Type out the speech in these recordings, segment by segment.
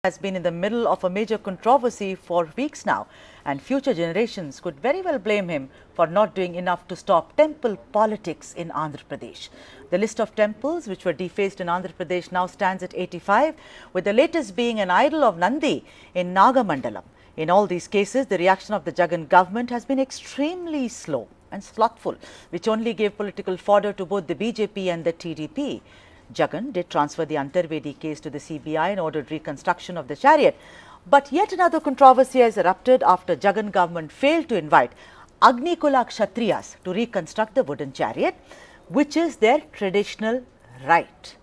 has been in the middle of a major controversy for weeks now, and future generations could very well blame him for not doing enough to stop temple politics in Andhra Pradesh. The list of temples which were defaced in Andhra Pradesh now stands at 85, with the latest being an idol of Nandi in Nagamandalam. In all these cases, the reaction of the Jagan government has been extremely slow and slothful, which only gave political fodder to both the BJP and the TDP. Jagan did transfer the Antarvedi case to the CBI and ordered reconstruction of the chariot. But yet another controversy has erupted after Jagan government failed to invite Agnikula Kshatriyas to reconstruct the wooden chariot, which is their traditional right.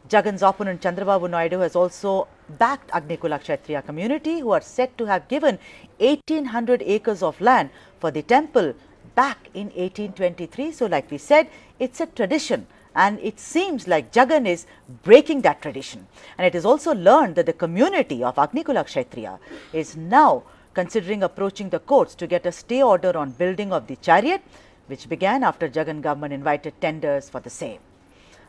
Jagan's opponent Chandrababu Naidu has also backed Agnikula Kshatriya community, who are said to have given 1800 acres of land for the temple back in 1823. So like we said, it's a tradition. And it seems like Jagan is breaking that tradition. And it is also learned that the community of Agnikula Kshatriya is now considering approaching the courts to get a stay order on building of the chariot, which began after Jagan government invited tenders for the same.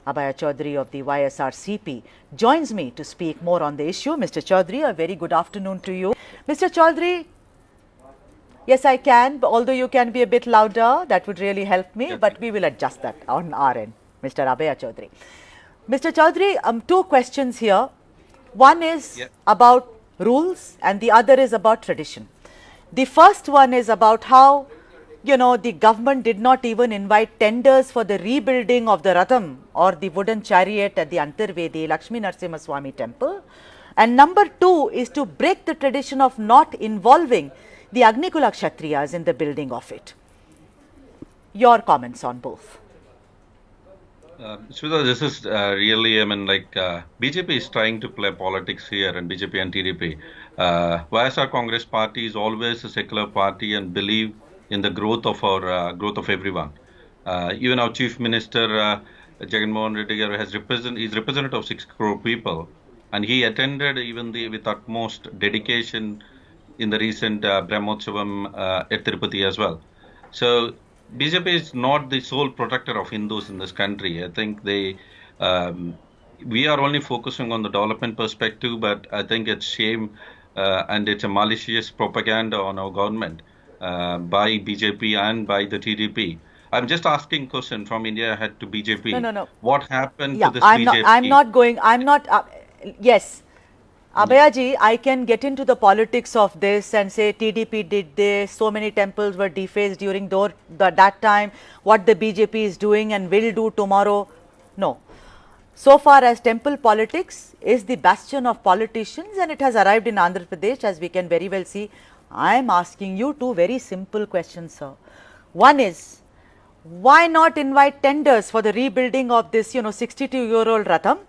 Abhay Chaudhary of the YSRCP joins me to speak more on the issue. Mr. Chaudhary, a very good afternoon to you. Mr. Chaudhary, yes, I can, but although you can be a bit louder, that would really help me, but we will adjust that on our end. Mr. Abhay Chaudhary. Mr. Chaudhary, two questions here. One is about rules and the other is about tradition. The first one is about how, the government did not even invite tenders for the rebuilding of the Ratham or the wooden chariot at the Antarvedi Lakshmi Narasimha Swami temple. And number two is to break the tradition of not involving the Agnikula Kshatriyas in the building of it. Your comments on both. Shweta, this is really, BJP is trying to play politics here, and BJP and TDP. YSR Congress Party is always a secular party and believe in the growth of our growth of everyone. Even our Chief Minister Jagan Mohan Reddy is representative of 6 crore people, and he attended even with utmost dedication in the recent Brahmotsavam at Tirupati as well. So BJP is not the sole protector of Hindus in this country. I think we are only focusing on the development perspective, but I think it's shame and it's a malicious propaganda on our government by BJP and by the TDP. I'm just asking question from India head to BJP. No. What happened to this BJP? Yes. Abhayaji, I can get into the politics of this and say TDP did this, so many temples were defaced during that time, what the BJP is doing and will do tomorrow. No. So far as temple politics is the bastion of politicians and it has arrived in Andhra Pradesh, as we can very well see. I am asking you two very simple questions, sir. One is, why not invite tenders for the rebuilding of this, 62-year-old Ratham?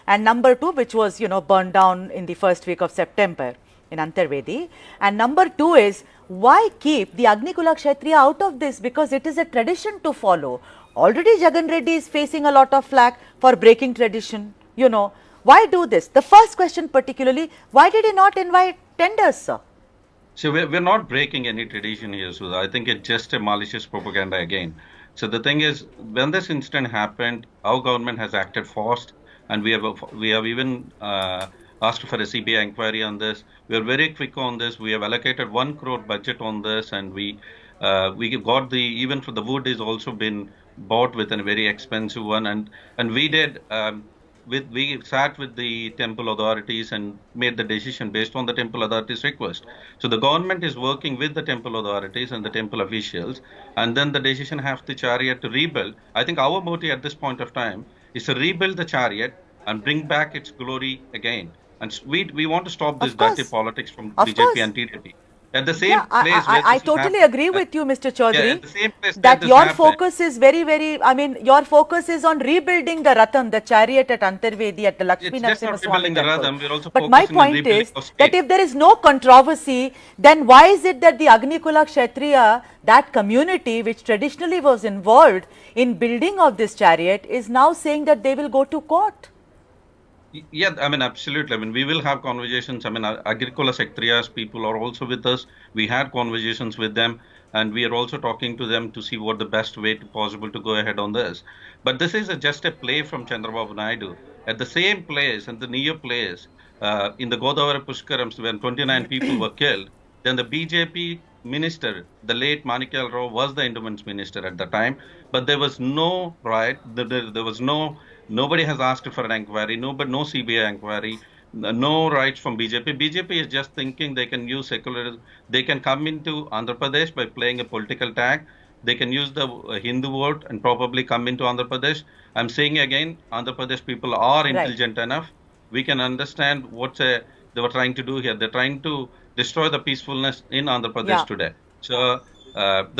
And number two, which was, burned down in the first week of September in Antarvedi. And number two is, why keep the Agnikula Kshatriya out of this? Because it is a tradition to follow. Already Jagan Reddy is facing a lot of flack for breaking tradition. Why do this? The first question particularly, why did he not invite tenders, sir? So we're not breaking any tradition here, Sudha. I think it's just a malicious propaganda again. So the thing is, when this incident happened, our government has acted fast. And we have even asked for a CBI inquiry on this. We are very quick on this. We have allocated 1 crore budget on this, and we got even for the wood is also been bought with a very expensive one. And we did we sat with the temple authorities and made the decision based on the temple authorities' request. So the government is working with the temple authorities and the temple officials, and then the decision have the chariot to rebuild. I think our motive at this point of time is to rebuild the chariot and bring back its glory again. And we want to stop this dirty politics from BJP and TDP. At the same place, I totally agree with you, Mr. Chaudhary, that your focus is your focus is on rebuilding the Ratham, the chariot at Antarvedi at the Lakshmi Narasimha Swami temple. But my point is that if there is no controversy, then why is it that the Agnikula Kshatriya, that community which traditionally was involved in building of this chariot, is now saying that they will go to court? Yeah, absolutely. We will have conversations. Agnikula Kshatriyas people are also with us. We had conversations with them, and we are also talking to them to see what the best way possible to go ahead on this. But this is just a play from Chandrababu Naidu. At the same place and the near place, in the Godavari Pushkarams when 29 people were killed, then the BJP minister, the late Manikyal Rao, was the endowments minister at the time, but there was no right, there was nobody has asked for an inquiry, no CBI inquiry, no rights from BJP. BJP is just thinking they can use secularism, they can come into Andhra Pradesh by playing a political tag. They can use the Hindu vote and probably come into Andhra Pradesh. I'm saying again, Andhra Pradesh people are Right. intelligent enough. We can understand what they were trying to do here. They're trying to destroy the peacefulness in Andhra Pradesh Yeah. today. So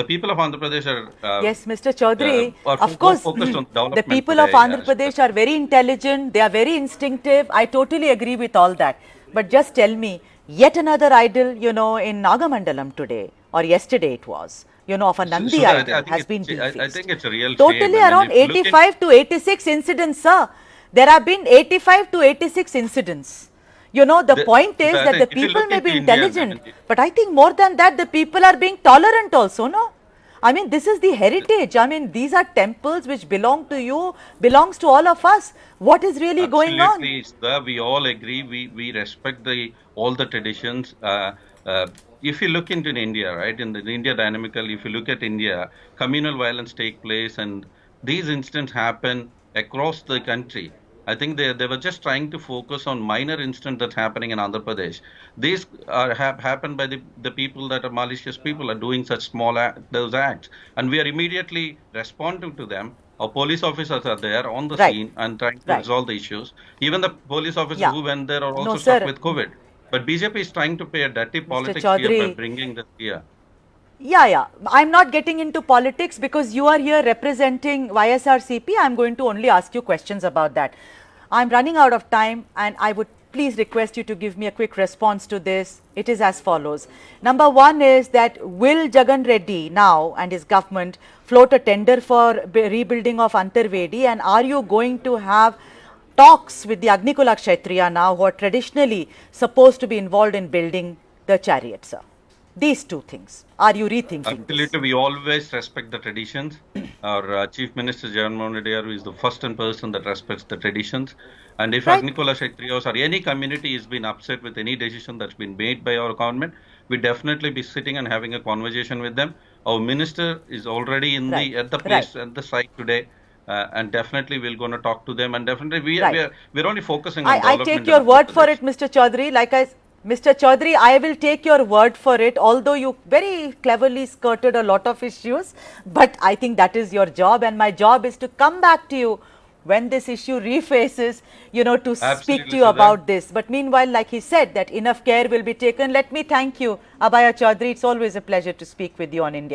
the people of Andhra Pradesh are Yes, Mr. Chaudhary, are of course, focused on the development people of today, Andhra Pradesh are very intelligent, they are very instinctive. I totally agree with all that. But just tell me, yet another idol, in Nagamandalam today, or yesterday it was, of a Nandi Sudha, idol think has been I defaced. think it's a real Totally shame. I mean, around if you look 85 to 86 incidents, sir. There have been 85 to 86 incidents. The point is that the if you people look may be into India, intelligent, but I think more than that, the people are being tolerant also, no? I mean, this is the heritage. I mean, these are temples which belong to you, belongs to all of us. What is really going on? absolutely, sir. We all agree. We respect the all the traditions. If you look into India, right, in the India dynamical, if you look at India, communal violence take place, and these incidents happen across the country. I think they were just trying to focus on minor incidents that's happening in Andhra Pradesh. These have happened by the people that are malicious people are doing such those acts, and we are immediately responding to them. Our police officers are there on the Right, scene and trying to right. resolve the issues. Even the police officers Yeah. who went there are No, also stuck sir. with COVID. But BJP is trying to play a dirty Mr. politics here by Chaudhary, bringing this here. yeah. I'm not getting into politics because you are here representing YSRCP. I'm going to only ask you questions about that. I'm running out of time and I would please request you to give me a quick response to this. It is as follows. Number one is that will Jagan Reddy now and his government float a tender for rebuilding of Antarvedi, and are you going to have talks with the Agnikula Kshatriya now who are traditionally supposed to be involved in building the chariot, sir? These two things. Are you rethinking this? Absolutely, we always respect the traditions. Our Chief Minister Jagannath Reddy Garu is the first person that respects the traditions. And if Right. Agnikula Kshatriyas or any community has been upset with any decision that's been made by our government, we definitely be sitting and having a conversation with them. Our minister is already in Right. at the place at the site today. And definitely we're going to talk to them, and definitely Right. we're only focusing on I development. take in your Andhra word for Pradesh. it, Mr. Chaudhary. Mr. Chaudhary, I will take your word for it, although you very cleverly skirted a lot of issues. But I think that is your job, and my job is to come back to you when this issue refaces, to speak Absolutely, to you Sudha. about this. But meanwhile, like he said, that enough care will be taken. Let me thank you, Abhaya Chaudhary. It's always a pleasure to speak with you on India.